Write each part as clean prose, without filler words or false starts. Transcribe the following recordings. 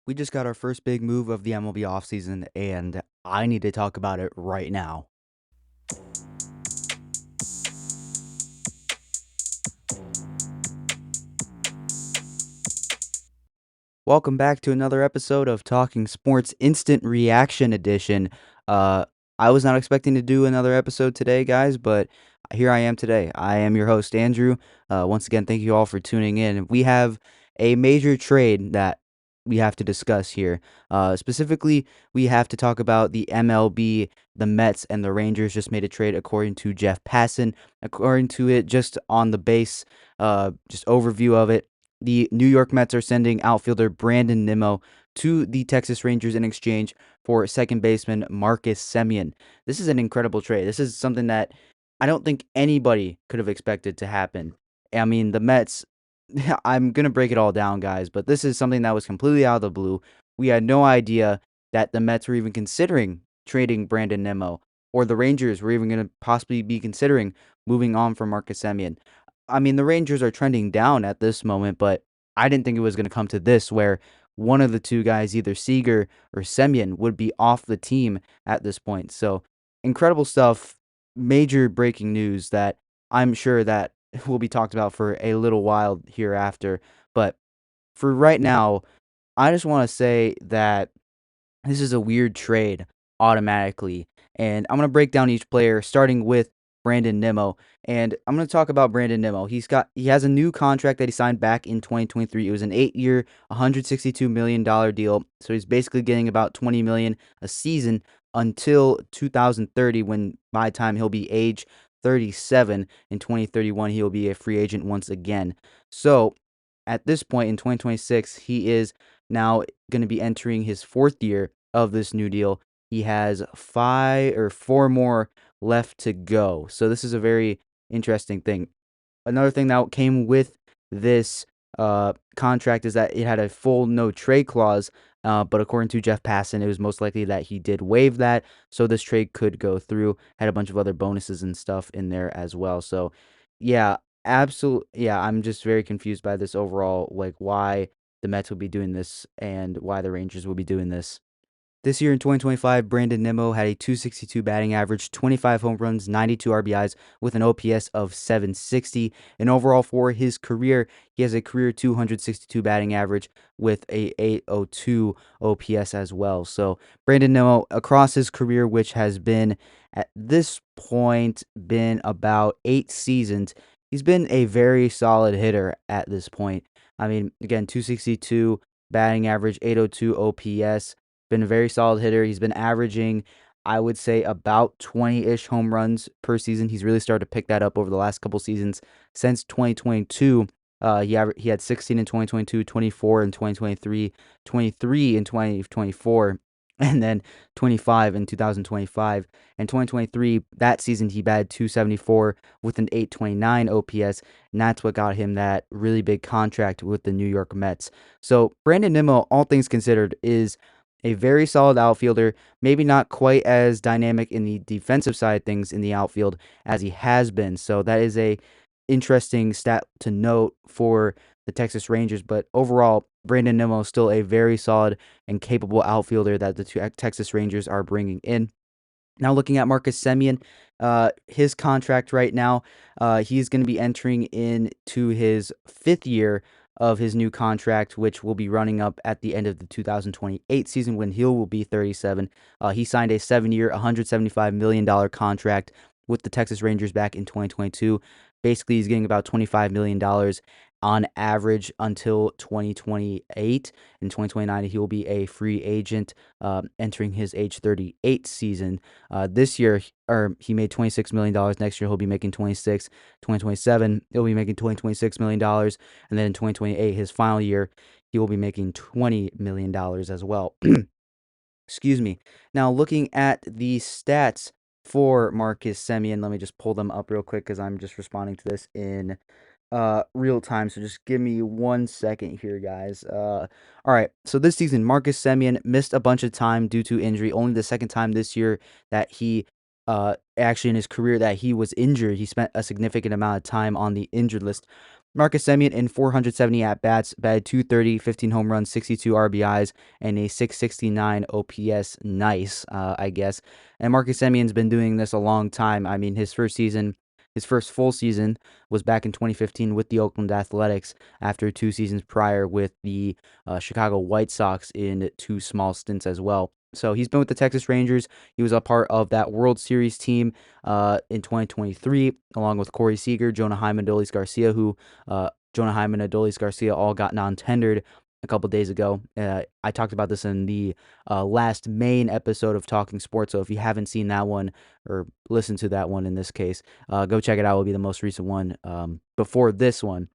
We just got our first big move of the MLB offseason, and I need to talk about it right now. Welcome back to another episode of Talking Sports Instant Reaction Edition. Uh, I was not expecting to do another episode today, guys, but here I am today. I am your host, Andrew. Once again, thank you all for tuning in. We have a major trade that we have to discuss here. Specifically, we have to talk about the MLB. The Mets and the Rangers just made a trade, according to Jeff Passan. According to it, just on the base, just overview of it. The New York Mets are sending outfielder Brandon Nimmo to the Texas Rangers in exchange for second baseman Marcus Semien. This is an incredible trade. This is something that I don't think anybody could have expected to happen. I mean, the Mets, I'm going to break it all down, guys, but this is something that was completely out of the blue. We had no idea that the Mets were even considering trading Brandon Nimmo, or the Rangers were even going to possibly be considering moving on from Marcus Semien. I mean, the Rangers are trending down at this moment, but I didn't think it was going to come to this, where one of the two guys, either Seager or Semien, would be off the team at this point. So, incredible stuff. Major breaking news that I'm sure that will be talked about for a little while hereafter. But for right now, I just want to say that this is a weird trade automatically. And I'm going to break down each player, starting with Brandon Nimmo. And I'm going to talk about Brandon Nimmo. He has a new contract that he signed back in 2023. It was an 8-year, $162 million deal. So he's basically getting about $20 million a season until 2030, when by the time he'll be age 37. In 2031, he'll be a free agent once again. So at this point in 2026, he is now going to be entering his fourth year of this new deal. He has four more left to go. So this is a very interesting thing. Another thing that came with this contract is that it had a full no trade clause. But according to Jeff Passan, it was most likely that he did waive that, so this trade could go through. Had a bunch of other bonuses and stuff in there as well. So, yeah, absolutely. Yeah, I'm just very confused by this overall, like why the Mets will be doing this and why the Rangers will be doing this. This year in 2025, Brandon Nimmo had a 262 batting average, 25 home runs, 92 RBIs with an OPS of 760. And overall for his career, he has a career 262 batting average with a 802 OPS as well. So Brandon Nimmo across his career, which has been at this point been about 8 seasons, he's been a very solid hitter at this point. I mean, again, 262 batting average, 802 OPS. Been a very solid hitter. He's been averaging, I would say, about 20-ish home runs per season. He's really started to pick that up over the last couple seasons. Since 2022, he had 16 in 2022, 24 in 2023, 23 in 2024, and then 25 in 2025. And 2023, that season, he batted 274 with an 829 OPS, and that's what got him that really big contract with the New York Mets. So Brandon Nimmo, all things considered, is a very solid outfielder, maybe not quite as dynamic in the defensive side of things in the outfield as he has been. So that is a interesting stat to note for the Texas Rangers. But overall, Brandon Nimmo is still a very solid and capable outfielder that the Texas Rangers are bringing in. Now looking at Marcus Semien, his contract right now, he's going to be entering into his fifth year of his new contract, which will be running up at the end of the 2028 season when he will be 37. He signed a 7-year, $175 million contract with the Texas Rangers back in 2022. Basically, he's getting about $25 million on average until 2028. In 2029, he will be a free agent, entering his age 38 season. This year, or he made $26 million. Next year, he'll be making 26. 2027, he'll be making $26 million. And then in 2028, his final year, he will be making $20 million as well. Excuse me. Now, looking at the stats for Marcus Semien, let me just pull them up real quick because I'm just responding to this in real time. So just give me 1 second here, guys. All right. So this season, Marcus Semien missed a bunch of time due to injury. Only the second time this year that he actually in his career that he was injured. He spent a significant amount of time on the injured list. Marcus Semien in 470 at bats, batted 230, 15 home runs, 62 RBIs, and a 669 OPS. Nice, I guess. And Marcus Semien's been doing this a long time. I mean, his first full season was back in 2015 with the Oakland Athletics after 2 seasons prior with the Chicago White Sox in two small stints as well. So he's been with the Texas Rangers. He was a part of that World Series team in 2023, along with Corey Seager, Jonah Hyman, Dolis Garcia, who Jonah Hyman and Adolis Garcia all got non-tendered a couple days ago. I talked about this in the last main episode of Talking Sports, so if you haven't seen that one or listened to that one in this case, go check it out. It will be the most recent one before this one.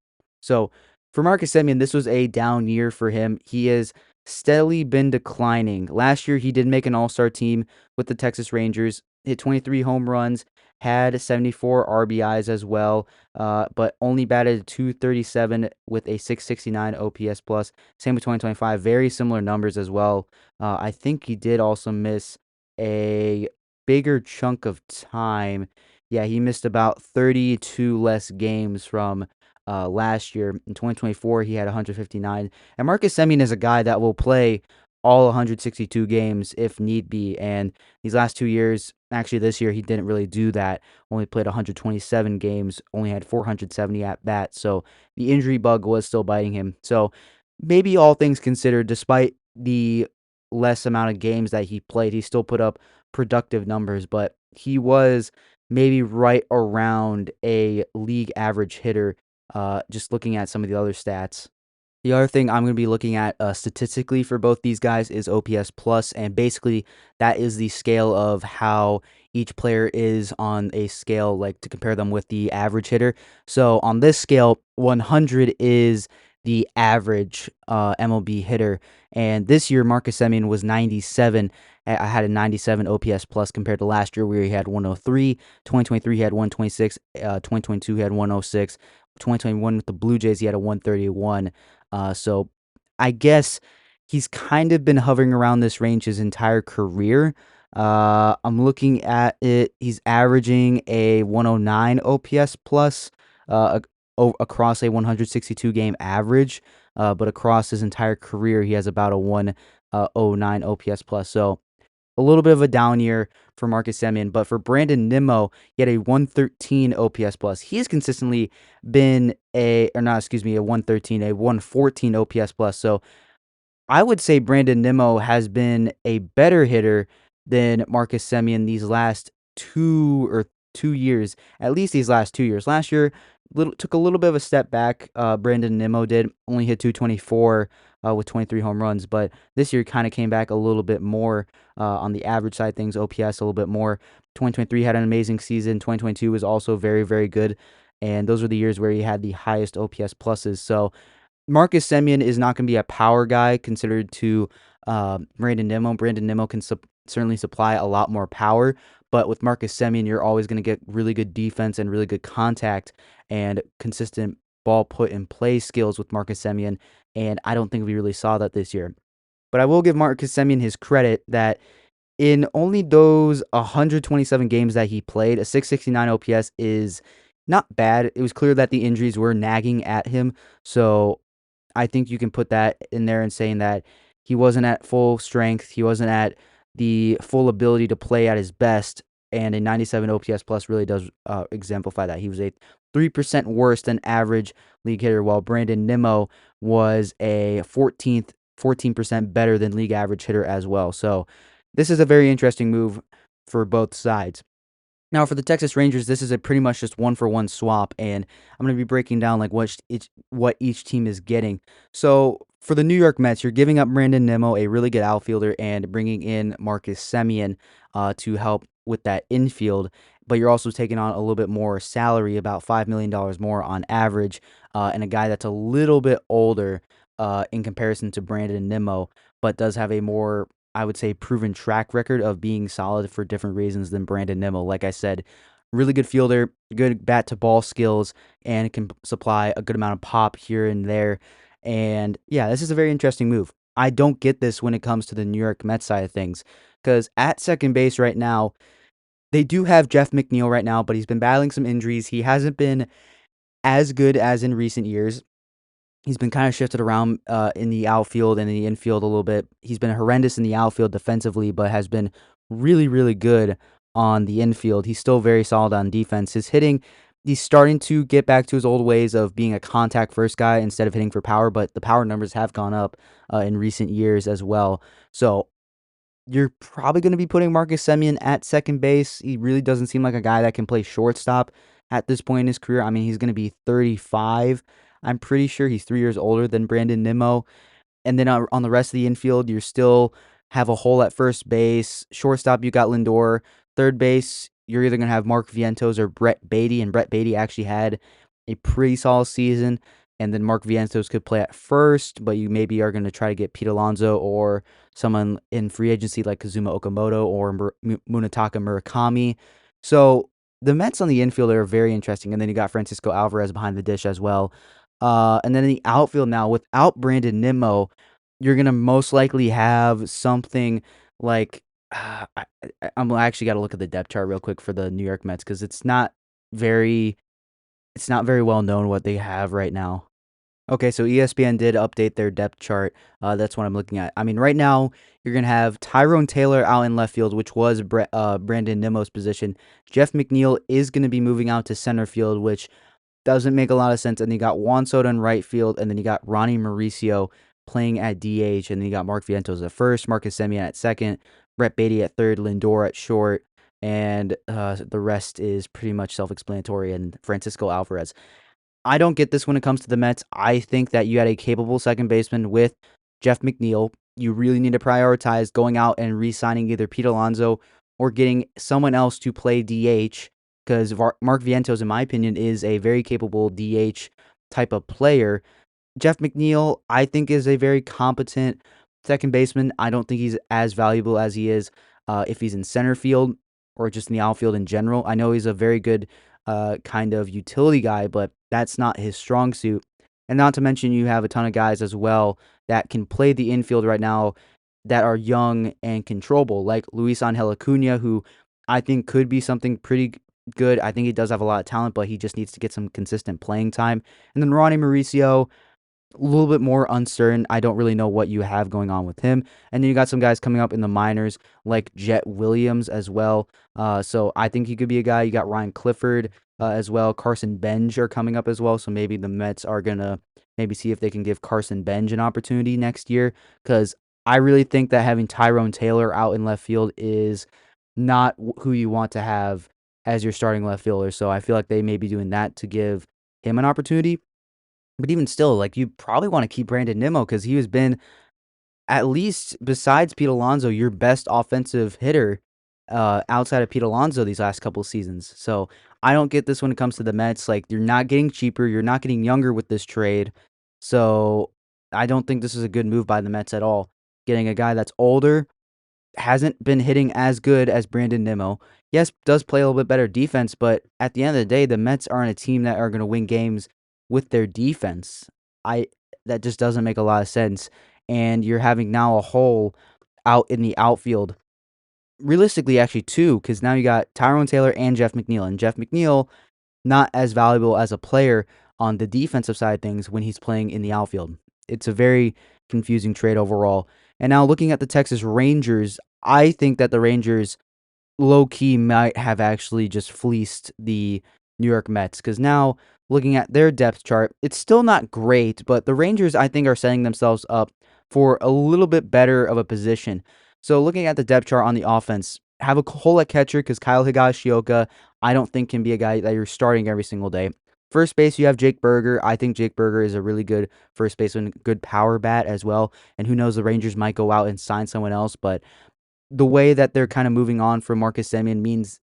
So for Marcus Semien, this was a down year for him. He has steadily been declining. Last year, he did make an all-star team with the Texas Rangers, hit 23 home runs, had 74 RBIs as well, but only batted 237 with a 669 OPS plus. Same with 2025, very similar numbers as well. I think he did also miss a bigger chunk of time. Yeah, he missed about 32 less games from last year. In 2024, he had 159. And Marcus Semien is a guy that will play all 162 games if need be. And these last 2 years, actually this year, he didn't really do that. Only played 127 games, only had 470 at bats. So the injury bug was still biting him. So maybe all things considered, despite the less amount of games that he played, he still put up productive numbers. But he was maybe right around a league average hitter, just looking at some of the other stats. The other thing I'm going to be looking at statistically for both these guys is OPS plus, and basically that is the scale of how each player is on a scale, like to compare them with the average hitter. So on this scale, 100 is the average MLB hitter, and this year Marcus Semien was 97. I had a 97 OPS plus compared to last year where he had 103. 2023 he had 126. 2022 he had 106. 2021 with the Blue Jays he had a 131. So I guess he's kind of been hovering around this range his entire career. I'm looking at it. He's averaging a 109 OPS plus across a 162 game average. But across his entire career, he has about a 109 OPS plus. So a little bit of a down year for Marcus Semien, but for Brandon Nimmo, he had a 113 OPS plus. He has consistently been a 113, a 114 OPS plus. So I would say Brandon Nimmo has been a better hitter than Marcus Semien these last 2 years, at least these last 2 years. Last year, took a little bit of a step back. Brandon Nimmo did only hit 224 with 23 home runs, but this year kind of came back a little bit more on the average side things. OPS a little bit more. 2023 had an amazing season. 2022 was also very, very good, and those were the years where he had the highest OPS pluses. So Marcus Semien is not going to be a power guy considered to Brandon Nimmo. Brandon Nimmo can certainly supply a lot more power, but with Marcus Semien, you're always going to get really good defense and really good contact and consistent ball put in play skills with Marcus Semien, and I don't think we really saw that this year. But I will give Marcus Semien his credit that in only those 127 games that he played, a 669 OPS is not bad. It was clear that the injuries were nagging at him, so I think you can put that in there and saying that he wasn't at full strength. He wasn't at the full ability to play at his best. And a 97 OPS plus really does exemplify that. He was a 3% worse than average league hitter, while Brandon Nimmo was a 14% better than league average hitter as well. So this is a very interesting move for both sides. Now, for the Texas Rangers, this is a pretty much just one-for-one swap, and I'm going to be breaking down like what each team is getting. So, for the New York Mets, you're giving up Brandon Nimmo, a really good outfielder, and bringing in Marcus Semien to help with that infield. But you're also taking on a little bit more salary, about $5 million more on average, and a guy that's a little bit older in comparison to Brandon Nimmo, but does have a more, I would say, proven track record of being solid for different reasons than Brandon Nimmo. Like I said, really good fielder, good bat to ball skills, and can supply a good amount of pop here and there. And yeah, this is a very interesting move. I don't get this when it comes to the New York Mets side of things, because at second base right now, they do have Jeff McNeil right now, but he's been battling some injuries. He hasn't been as good as in recent years. He's been kind of shifted around in the outfield and in the infield a little bit. He's been horrendous in the outfield defensively, but has been really, really good on the infield. He's still very solid on defense. His hitting, he's starting to get back to his old ways of being a contact first guy instead of hitting for power, but the power numbers have gone up in recent years as well. So you're probably going to be putting Marcus Semien at second base. He really doesn't seem like a guy that can play shortstop at this point in his career. I mean, he's going to be 35. I'm pretty sure he's 3 years older than Brandon Nimmo. And then on the rest of the infield, you still have a hole at first base. Shortstop, you got Lindor. Third base, you're either going to have Mark Vientos or Brett Beatty, and Brett Beatty actually had a pretty solid season. And then Mark Vientos could play at first, but you maybe are going to try to get Pete Alonso or someone in free agency like Kazuma Okamoto or Munetaka Murakami. So the Mets on the infield are very interesting. And then you got Francisco Alvarez behind the dish as well. And then in the outfield now, without Brandon Nimmo, you're gonna most likely have something like I'm actually got to look at the depth chart real quick for the New York Mets because very it's not very well known what they have right now. Okay, so ESPN did update their depth chart. That's what I'm looking at. I mean, right now you're gonna have Tyrone Taylor out in left field, which was Brandon Nimmo's position. Jeff McNeil is gonna be moving out to center field, which doesn't make a lot of sense. And then you got Juan Soto in right field, and then you got Ronnie Mauricio playing at DH, and then you got Mark Vientos at first, Marcus Semien at second, Brett Beatty at third, Lindor at short, and the rest is pretty much self-explanatory, and Francisco Alvarez. I don't get this when it comes to the Mets. I think that you had a capable second baseman with Jeff McNeil. You really need to prioritize going out and re-signing either Pete Alonso or getting someone else to play DH because Mark Vientos, in my opinion, is a very capable DH type of player. Jeff McNeil, I think, is a very competent second baseman. I don't think he's as valuable as he is if he's in center field or just in the outfield in general. I know he's a very good kind of utility guy, but that's not his strong suit. And not to mention, you have a ton of guys as well that can play the infield right now that are young and controllable, like Luis Angel Acuna, who I think could be something pretty good. I think he does have a lot of talent, but he just needs to get some consistent playing time. And then Ronnie Mauricio, a little bit more uncertain. I don't really know what you have going on with him. And then you got some guys coming up in the minors like Jet Williams as well. So I think he could be a guy. You got Ryan Clifford as well. Carson Benj are coming up as well. So maybe the Mets are going to maybe see if they can give Carson Benj an opportunity next year because I really think that having Tyrone Taylor out in left field is not who you want to have as your starting left fielder. So I feel like they may be doing that to give him an opportunity. But even still, like, you probably wanna keep Brandon Nimmo because he has been, at least besides Pete Alonso, your best offensive hitter, outside of Pete Alonso these last couple seasons. So, I don't get this when it comes to the Mets, like, you're not getting cheaper, you're not getting younger with this trade. So, I don't think this is a good move by the Mets at all. Getting a guy that's older hasn't been hitting as good as Brandon Nimmo. Yes, does play a little bit better defense, but at the end of the day, the Mets aren't a team that are going to win games with their defense. I That just doesn't make a lot of sense. And you're having now a hole out in the outfield. Realistically, actually two, because now you got Tyrone Taylor and Jeff McNeil. And Jeff McNeil not as valuable as a player on the defensive side of things when he's playing in the outfield. It's a very confusing trade overall. And now looking at the Texas Rangers, I think that the Rangers low key might have actually just fleeced the New York Mets because now looking at their depth chart, it's still not great, but the Rangers I think are setting themselves up for a little bit better of a position. So looking at the depth chart on the offense, have a hole at catcher because Kyle Higashioka I don't think can be a guy that you're starting every single day. First base, you have Jake Berger. I think Jake Berger is a really good first baseman, good power bat as well. And who knows, the Rangers might go out and sign someone else, but the way that they're kind of moving on from Marcus Semien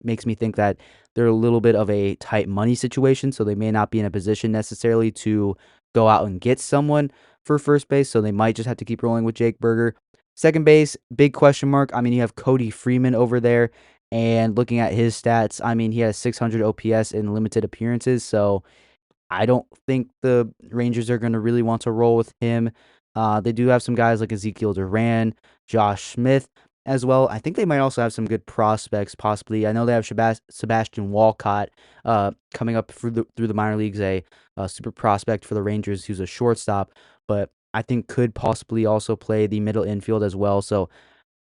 makes me think that they're a little bit of a tight money situation, so they may not be in a position necessarily to go out and get someone for first base, so they might just have to keep rolling with Jake Berger. Second base, big question mark. I mean, you have Cody Freeman over there, and looking at his stats, I mean, he has 600 OPS in limited appearances, so I don't think the Rangers are going to really want to roll with him. They do have some guys like Ezekiel Duran, Josh Smith. as well. I think they might also have some good prospects, possibly. I know they have Sebastian Walcott coming up through the minor leagues, a super prospect for the Rangers who's a shortstop, but I think could possibly also play the middle infield as well. So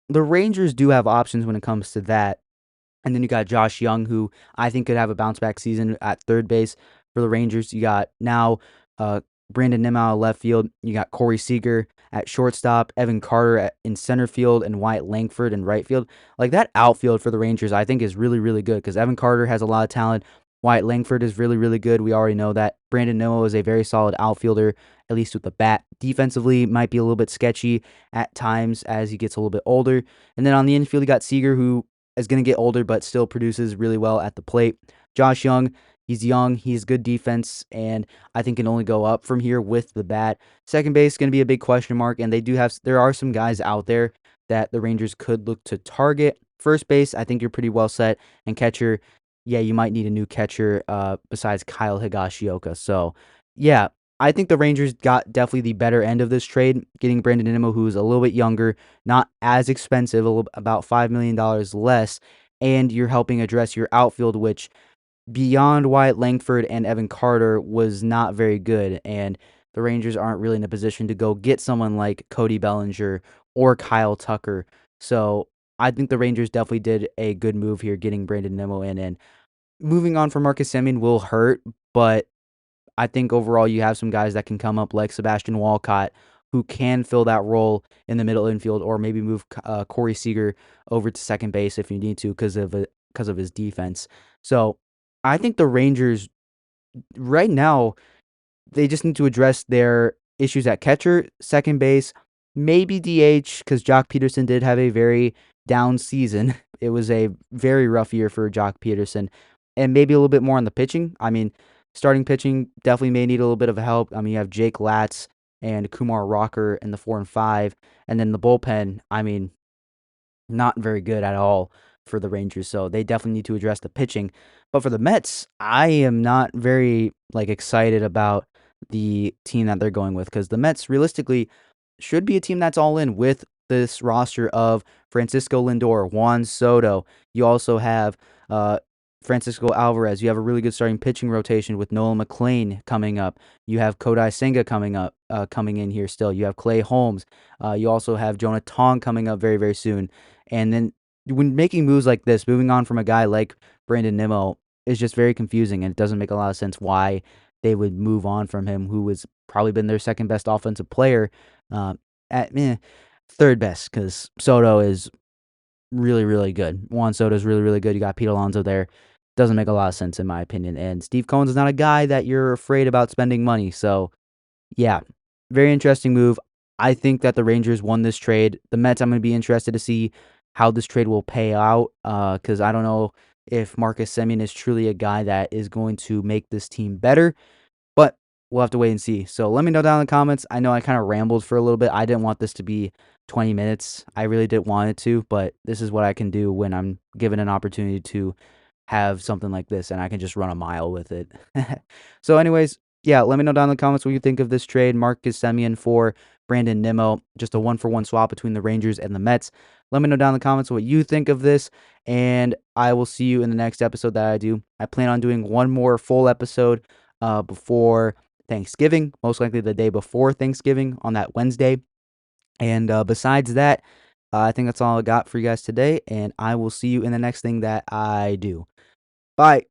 the Rangers do have options when it comes to that. And then you got Josh Young, who I think could have a bounce back season at third base for the Rangers. You got now uh, Brandon Nimmo at left field. You got Corey Seager at shortstop, Evan Carter in center field, and Wyatt Langford in right field. Like that outfield for the Rangers, I think is really, really good because Evan Carter has a lot of talent. Wyatt Langford is really, really good. We already know that. Brandon Nimmo is a very solid outfielder, at least with the bat. Defensively, might be a little bit sketchy at times as he gets a little bit older. And then on the infield, you got Seager, who is going to get older, but still produces really well at the plate. Josh Young, he's young, he's good defense, and I think can only go up from here with the bat. Second base is going to be a big question mark, and there are some guys out there that the Rangers could look to target. First base, I think you're pretty well set, and catcher, yeah, you might need a new catcher besides Kyle Higashioka. So, yeah, I think the Rangers got definitely the better end of this trade, getting Brandon Nimmo, who's a little bit younger, not as expensive, about $5 million less, and you're helping address your outfield, which beyond Wyatt Langford and Evan Carter was not very good, and the Rangers aren't really in a position to go get someone like Cody Bellinger or Kyle Tucker. So I think the Rangers definitely did a good move here, getting Brandon Nimmo in, and moving on from Marcus Semien will hurt, but I think overall you have some guys that can come up like Sebastian Walcott who can fill that role in the middle infield, or maybe move Corey Seager over to second base if you need to because of his defense. So I think the Rangers right now they just need to address their issues at catcher, second base, maybe DH, because Jock Peterson did have a very down season. It was a very rough year for Jock Peterson, and maybe a little bit more on the pitching. I mean, starting pitching definitely may need a little bit of help. I mean, you have Jake Latz and Kumar Rocker in the 4 and 5, and then the bullpen. I mean, not very good at all for the Rangers, so they definitely need to address the pitching. But for the Mets, I am not very excited about the team that they're going with because the Mets realistically should be a team that's all in with this roster of Francisco Lindor, Juan Soto. You also have Francisco Alvarez. You have a really good starting pitching rotation with Nolan McLean coming up. You have Kodai Senga coming in here still. You have Clay Holmes. You also have Jonah Tong coming up very, very soon. And then when making moves like this, moving on from a guy like Brandon Nimmo is just very confusing, and it doesn't make a lot of sense why they would move on from him, who has probably been their second best offensive player uh, at third best, because Soto is really, really good. Juan Soto is really, really good. You got Pete Alonso there. Doesn't make a lot of sense in my opinion. And Steve Cohen's not a guy that you're afraid about spending money. So yeah, very interesting move. I think that the Rangers won this trade. The Mets, I'm going to be interested to see how this trade will pay out because I don't know if Marcus Semien is truly a guy that is going to make this team better, but we'll have to wait and see. So let me know down in the comments. I know I kind of rambled for a little bit. I didn't want this to be 20 minutes. I really didn't want it to, but this is what I can do when I'm given an opportunity to have something like this, and I can just run a mile with it. So anyways, yeah, let me know down in the comments what you think of this trade. Marcus Semien for Brandon Nimmo, just a 1-for-1 swap between the Rangers and the Mets. Let me know down in the comments what you think of this, and I will see you in the next episode that I do. I plan on doing one more full episode before Thanksgiving, most likely the day before Thanksgiving on that Wednesday. And besides that, I think that's all I got for you guys today, and I will see you in the next thing that I do. Bye.